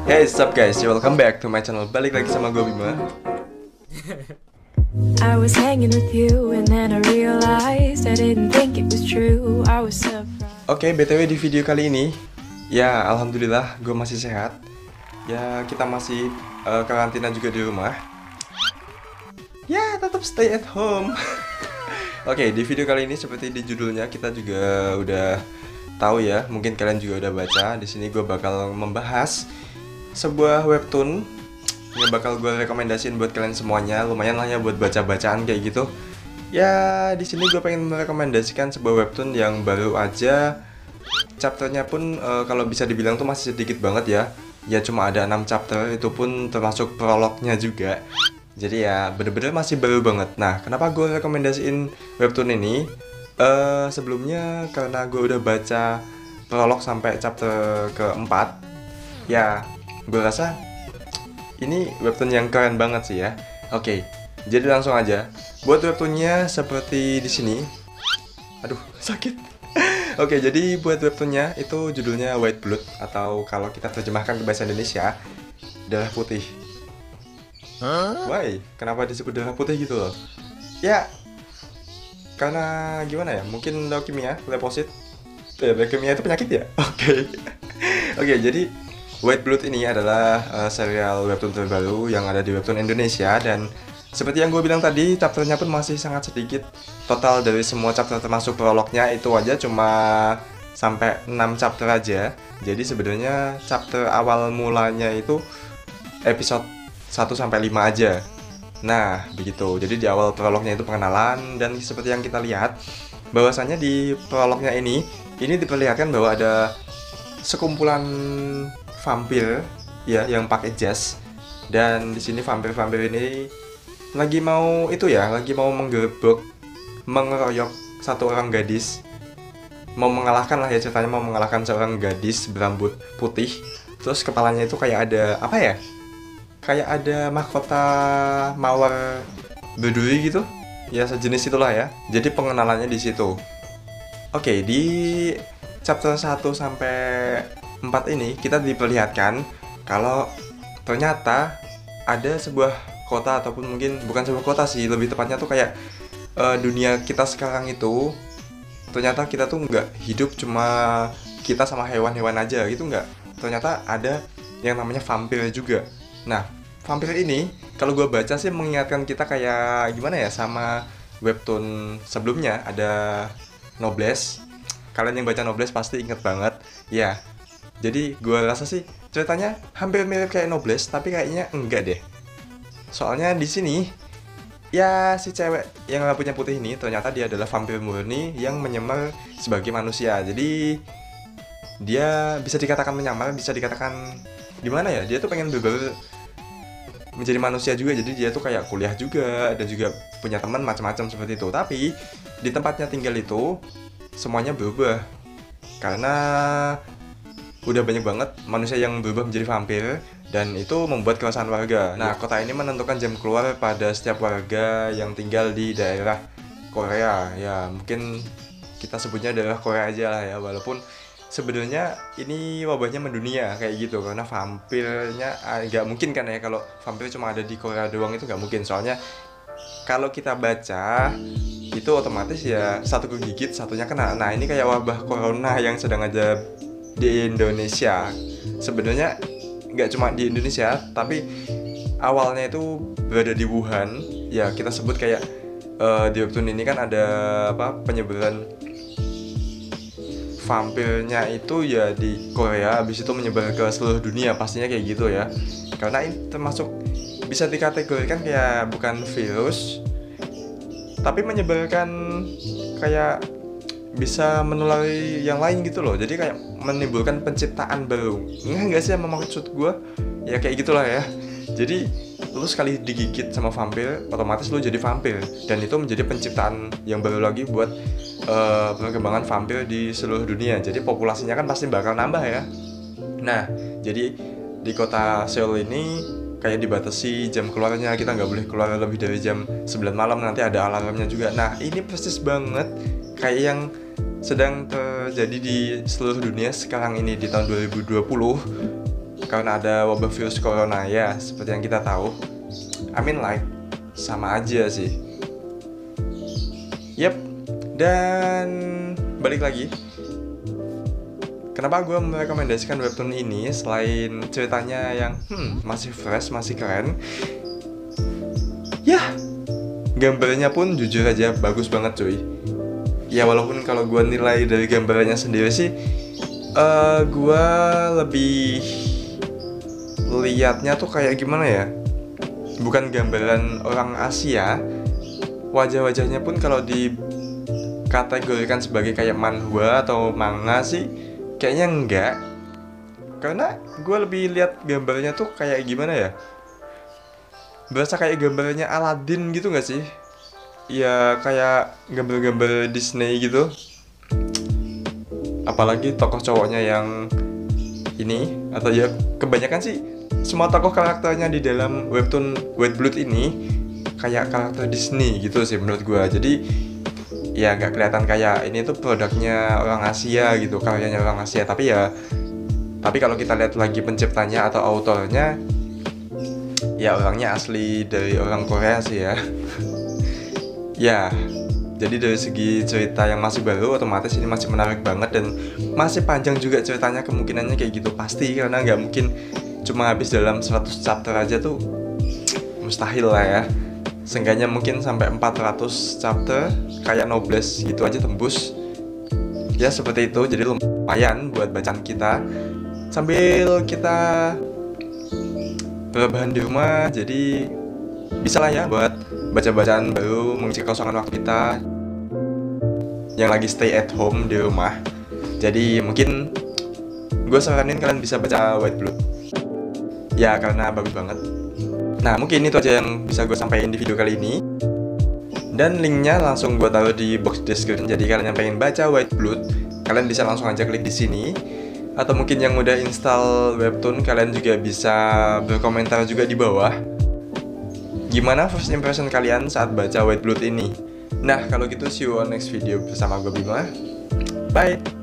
Hey, what's up guys? Welcome back to my channel. Balik lagi sama gue Bima. I was hanging with you and then I realized I didn't think it was true. I was surprised. Oke, BTW di video kali ini, ya alhamdulillah gue masih sehat. Ya kita masih karantina juga di rumah. Ya tetap stay at home. Oke, di video kali ini seperti di judulnya kita juga udah tahu ya, mungkin kalian juga udah baca. Di sini gue bakal membahas sebuah webtoon yang bakal gue rekomendasiin buat kalian semuanya. Lumayan lah ya buat baca-bacaan kayak gitu. Ya di sini gue pengen merekomendasikan sebuah webtoon yang baru aja. Chapternya pun kalau bisa dibilang tuh masih sedikit banget ya. Ya cuma ada 6 chapter, itu pun termasuk prolognya juga. Jadi ya bener-bener masih baru banget. Nah kenapa gue rekomendasiin webtoon ini? Sebelumnya karena gue udah baca prolog sampai chapter keempat. Ya gue rasa ini webtoon yang keren banget sih ya. Oke, jadi langsung aja. Buat webtoonnya seperti di sini. Aduh, sakit. Oke, jadi buat webtoonnya itu judulnya White Blood, atau kalau kita terjemahkan ke bahasa Indonesia, darah putih. Why? Kenapa disebut darah putih gitu loh? Ya, karena gimana ya? Mungkin leukemia, leukosit. Leukemia itu penyakit ya? Oke. Oke, jadi White Blood ini adalah serial webtoon terbaru yang ada di webtoon Indonesia. Dan seperti yang gue bilang tadi, chapternya pun masih sangat sedikit. Total dari semua chapter termasuk prolognya itu aja cuma sampai 6 chapter aja. Jadi sebenarnya chapter awal mulanya itu episode 1-5 aja. Nah begitu, jadi di awal prolognya itu pengenalan. Dan seperti yang kita lihat, bahwasannya di prolognya ini diperlihatkan bahwa ada sekumpulan vampir ya yang pakai jas. Dan di sini vampir-vampir ini lagi mau menggerebek, mengeroyok satu orang gadis. Mau mengalahkan lah ya ceritanya, mau mengalahkan seorang gadis berambut putih. Terus kepalanya itu kayak ada apa ya? Kayak ada mahkota mawar berduri gitu. Ya sejenis itulah ya. Jadi pengenalannya di situ. Oke, di chapter 1-4 ini kita diperlihatkan kalau ternyata ada sebuah kota, ataupun mungkin bukan sebuah kota sih, lebih tepatnya tuh kayak dunia kita sekarang itu ternyata kita tuh nggak hidup cuma kita sama hewan-hewan aja gitu, nggak. Ternyata ada yang namanya vampir juga. Nah, vampir ini kalau gue baca sih mengingatkan kita kayak gimana ya sama webtoon sebelumnya, ada Noblesse. Kalian yang baca Noblesse pasti inget banget ya. Jadi gue rasa sih ceritanya hampir mirip kayak Noblesse, tapi kayaknya enggak deh. Soalnya di sini ya si cewek yang rambutnya putih ini ternyata dia adalah vampir murni yang menyamar sebagai manusia. Jadi dia bisa dikatakan menyamar, bisa dikatakan gimana ya? Dia tuh pengen berubah menjadi manusia juga. Jadi dia tuh kayak kuliah juga dan juga punya teman macam-macam seperti itu. Tapi di tempatnya tinggal itu semuanya berubah karena udah banyak banget manusia yang berubah menjadi vampir, dan itu membuat keresahan warga. Nah, kota ini menentukan jam keluar pada setiap warga yang tinggal di daerah Korea. Ya, mungkin kita sebutnya daerah Korea aja lah ya, walaupun sebenarnya ini wabahnya mendunia kayak gitu, karena vampirnya nggak mungkin kan ya, kalau vampir cuma ada di Korea doang itu nggak mungkin. Soalnya kalau kita baca itu otomatis ya satu kegigit satunya kena. Nah, ini kayak wabah corona yang sedang ada di Indonesia. Sebenarnya nggak cuma di Indonesia, tapi awalnya itu berada di Wuhan. Ya kita sebut kayak di webtoon ini kan ada apa, penyebaran vampirnya itu ya di Korea, habis itu menyebar ke seluruh dunia, pastinya kayak gitu ya. Karena ini termasuk bisa dikategorikan kayak bukan virus, tapi menyebarkan kayak bisa menulari yang lain gitu loh. Jadi kayak menimbulkan penciptaan baru. Enggak sih sama maksud gue? Ya kayak gitulah ya. Jadi lu sekali digigit sama vampir, otomatis lu jadi vampir. Dan itu menjadi penciptaan yang baru lagi buat perkembangan vampir di seluruh dunia. Jadi populasinya kan pasti bakal nambah ya. Nah, jadi di kota Seoul ini kayak dibatasi jam keluarnya, kita nggak boleh keluar lebih dari jam 9 malam, nanti ada alarmnya juga. Nah, ini persis banget kayak yang sedang terjadi di seluruh dunia sekarang ini di tahun 2020. karena ada wabah virus corona ya, seperti yang kita tahu. I mean like, sama aja sih. Yep, dan balik lagi. Kenapa gue merekomendasikan webtoon ini selain ceritanya yang masih fresh, masih keren. Ya, gambarnya pun jujur aja bagus banget cuy. Ya walaupun kalau gue nilai dari gambarnya sendiri sih, gue lebih liatnya tuh kayak gimana ya, bukan gambaran orang Asia. Wajah-wajahnya pun kalau dikategorikan sebagai kayak manhwa atau manga sih kayaknya enggak. Karena gue lebih lihat gambarnya tuh kayak gimana ya, berasa kayak gambarnya Aladdin gitu gak sih? Ya kayak gambar-gambar Disney gitu. Apalagi tokoh cowoknya yang ini, atau ya kebanyakan sih semua tokoh karakternya di dalam webtoon White Blood ini kayak karakter Disney gitu sih menurut gue. Jadi ya nggak kelihatan kayak ini tuh produknya orang Asia gitu, karyanya orang Asia. Tapi kalau kita lihat lagi penciptanya atau autornya, ya orangnya asli dari orang Korea sih ya. Ya, jadi dari segi cerita yang masih baru, otomatis ini masih menarik banget dan masih panjang juga ceritanya, kemungkinannya kayak gitu pasti, karena nggak mungkin cuma habis dalam 100 chapter aja tuh, mustahil lah ya. Seenggaknya mungkin sampai 400 chapter kayak Noblesse gitu aja tembus. Ya seperti itu, jadi lumayan buat bacaan kita sambil kita rebahan di rumah. Jadi bisa lah ya buat baca-bacaan baru, mengisi kosongan waktu kita yang lagi stay at home di rumah. Jadi mungkin gue saranin kalian bisa baca White Blood ya, karena bagus banget. Nah mungkin itu aja yang bisa gue sampaikan di video kali ini, dan linknya langsung gue taruh di box description. Jadi kalian yang pengen baca White Blood, kalian bisa langsung aja klik di sini. Atau mungkin yang udah install webtoon, kalian juga bisa berkomentar juga di bawah gimana first impression kalian saat baca White Blood ini. Nah kalau gitu see you on next video bersama gue Bima. Bye.